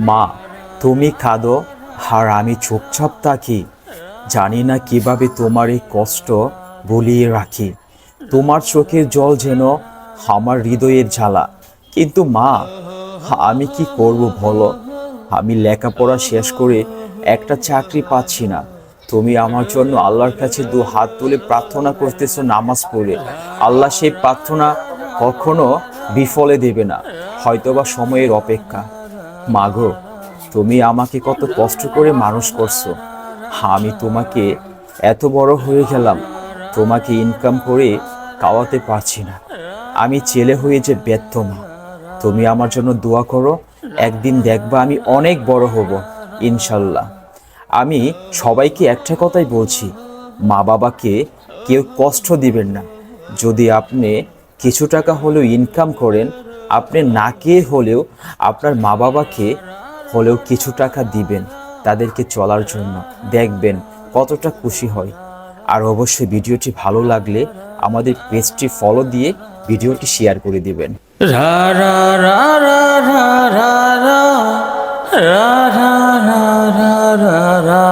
মা, তুমি কাঁদো আর আমি চুপচাপ থাকি। জানি না কিভাবে তোমার এই কষ্ট বলিয়ে রাখি। তোমার চোখের জল যেন আমার হৃদয়ের জ্বালা। কিন্তু মা, আমি কি করব বলো? আমি লেখাপড়া শেষ করে একটা চাকরি পাচ্ছি না। তুমি আমার জন্য আল্লাহর কাছে দু হাত তুলে প্রার্থনা করতেছো নামাজ পড়ে। আল্লাহ সেই প্রার্থনা কখনো বিফলে দেবে না, হয়তোবা সময়ের অপেক্ষা। মাগো, তুমি আমাকে কত কষ্ট করে মানুষ করছো। আমি তোমাকে এত বড় হয়ে গেলাম, তোমাকে ইনকাম করে খাওয়াতে পারছি না। আমি ছেলে হয়ে যে ব্যর্থ মা। তুমি আমার জন্য দোয়া করো, একদিন দেখবা আমি অনেক বড় হব ইনশাল্লাহ। আমি সবাইকে একটা কথাই বলছি, মা বাবাকে কেউ কষ্ট দিবেন না। যদি আপনি কিছু টাকা হলেও ইনকাম করেন, আপনি না খেয়ে হলেও আপনার মা বাবাকে হলেও কিছু টাকা দিবেন তাদেরকে চলার জন্য। দেখবেন কতটা খুশি হয়। আর অবশ্যই ভিডিওটি ভালো লাগলে আমাদের পেজটি ফলো দিয়ে ভিডিওটি শেয়ার করে দিবেন। রা রা রা রা রা রা রা রা রা রা রা রা